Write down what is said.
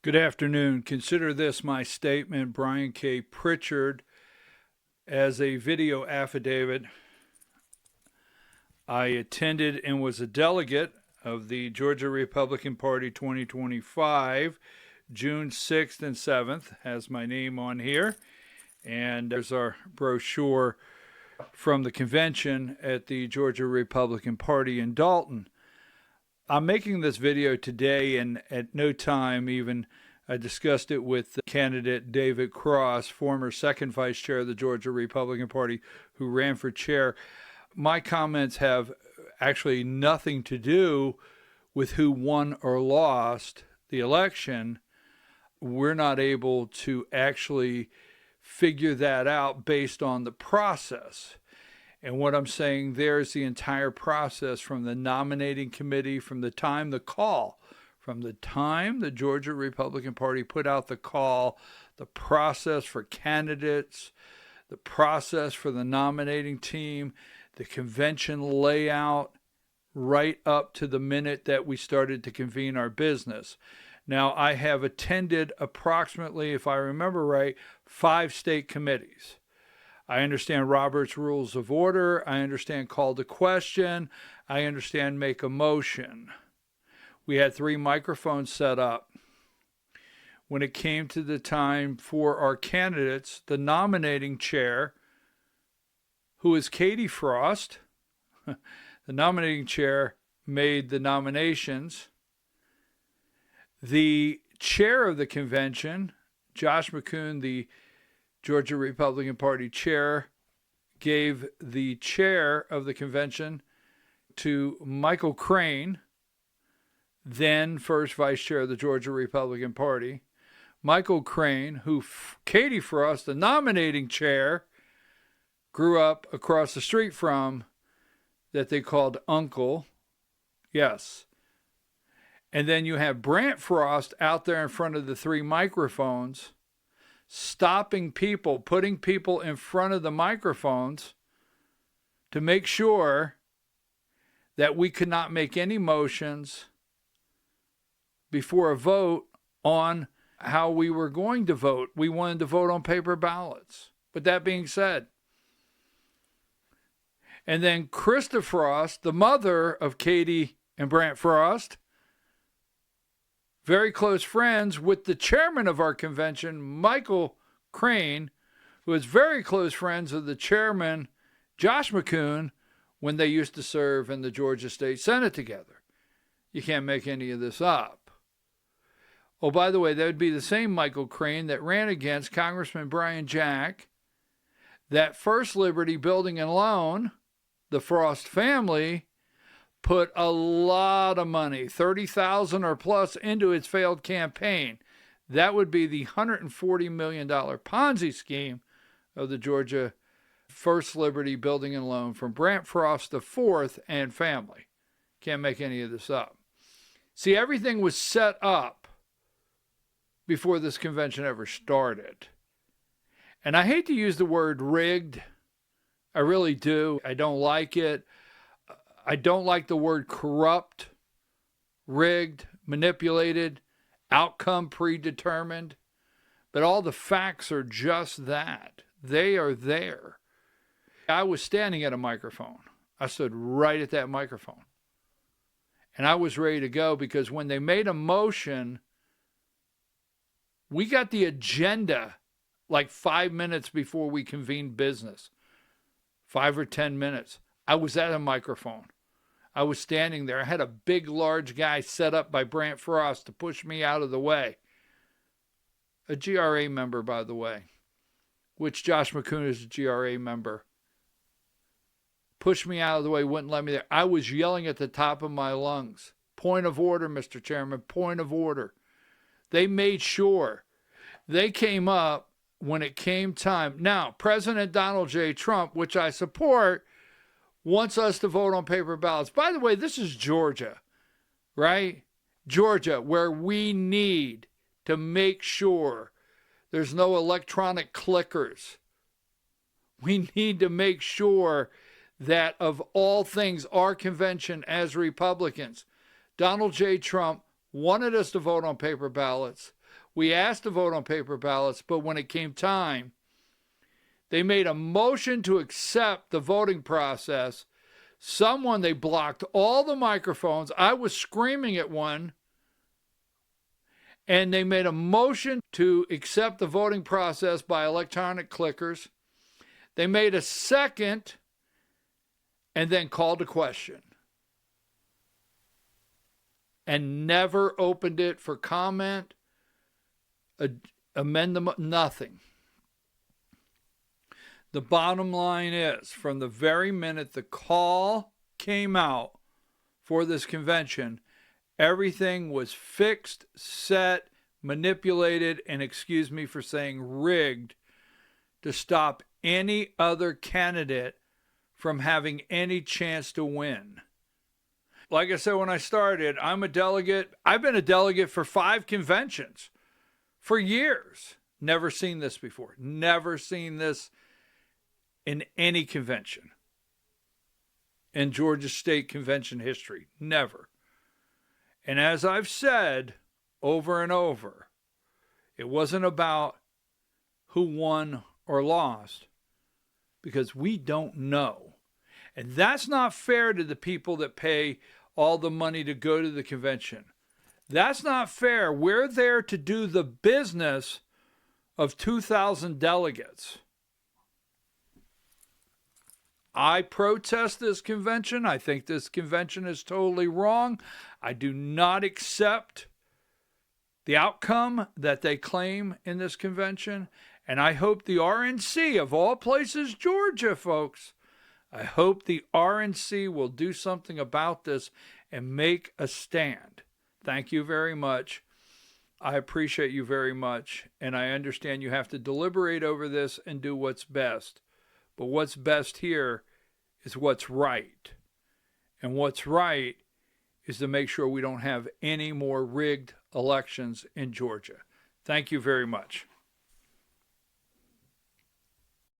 Good afternoon. Consider this my statement, Brian K. Pritchard, as a video affidavit. I attended and was a delegate of the Georgia Republican Party 2025, June 6th and 7th, has my name on here. And there's our brochure from the convention at the Georgia Republican Party in Dalton. I'm making this video today, and at no time even I discussed it with candidate David Cross, former second vice chair of the Georgia Republican Party, who ran for chair. My comments have actually nothing to do with who won or lost the election. We're not able to actually figure that out based on the process. And what I'm saying there is the entire process from the nominating committee, from the time the Georgia Republican Party put out the call, the process for candidates, the process for the nominating team, the convention layout, right up to the minute that we started to convene our business. Now, I have attended approximately, if I remember right, 5 state committees. I understand Robert's Rules of Order. I understand call to question. I understand make a motion. We had 3 microphones set up. When it came to the time for our candidates, the nominating chair, who is Katie Frost, the nominating chair made the nominations. The chair of the convention, Josh McCoon, the Georgia Republican Party chair, gave the chair of the convention to Michael Crane, then first vice chair of the Georgia Republican Party. Michael Crane, who Katie Frost, the nominating chair, grew up across the street from, that they called Uncle. Yes. And then you have Brant Frost out there in front of the 3 microphones, stopping people, putting people in front of the microphones to make sure that we could not make any motions before a vote on how we were going to vote. We wanted to vote on paper ballots. But that being said, and then Krista Frost, the mother of Katie and Brant Frost, very close friends with the chairman of our convention, Michael Crane, who is very close friends of the chairman, Josh McCoon, when they used to serve in the Georgia State Senate together. You can't make any of this up. Oh, by the way, that would be the same Michael Crane that ran against Congressman Brian Jack, that First Liberty Building and Loan, the Frost family, put a lot of money, $30,000 or plus, into its failed campaign. That would be the $140 million Ponzi scheme of the Georgia First Liberty Building and Loan from Brant Frost IV and family. Can't make any of this up. See, everything was set up before this convention ever started. And I hate to use the word rigged. I really do. I don't like it. I don't like the word corrupt, rigged, manipulated, outcome predetermined. But all the facts are just that. They are there. I was standing at a microphone. I stood right at that microphone. And I was ready to go because when they made a motion, we got the agenda like 5 minutes before we convened business. 5 or 10 minutes. I was at a microphone. I was standing there. I had a big, large guy set up by Brant Frost to push me out of the way. A GRA member, by the way, which Josh McCoon is a GRA member. Pushed me out of the way, wouldn't let me there. I was yelling at the top of my lungs. Point of order, Mr. Chairman, point of order. They made sure. They came up when it came time. Now, President Donald J. Trump, which I support, wants us to vote on paper ballots. By the way, this is Georgia, right? Georgia, where we need to make sure there's no electronic clickers. We need to make sure that of all things, our convention as Republicans, Donald J. Trump wanted us to vote on paper ballots, We asked to vote on paper ballots, but when it came time, they made a motion to accept the voting process. They blocked all the microphones. I was screaming at one. And they made a motion to accept the voting process by electronic clickers. They made a second and then called a question. And never opened it for comment, amendment, nothing. The bottom line is, from the very minute the call came out for this convention, everything was fixed, set, manipulated, and excuse me for saying rigged to stop any other candidate from having any chance to win. Like I said when I started, I'm a delegate. I've been a delegate for 5 conventions for years. Never seen this before. Never seen this in any convention in Georgia State Convention history. Never. And as I've said over and over, it wasn't about who won or lost, because we don't know. And that's not fair to the people that pay all the money to go to the convention. That's not fair. We're there to do the business of 2,000 delegates. I protest this convention. I think this convention is totally wrong. I do not accept the outcome that they claim in this convention. And I hope the RNC, of all places, Georgia, folks, I hope the RNC will do something about this and make a stand. Thank you very much. I appreciate you very much. And I understand you have to deliberate over this and do what's best. But what's best here is what's right. And what's right is to make sure we don't have any more rigged elections in Georgia. Thank you very much.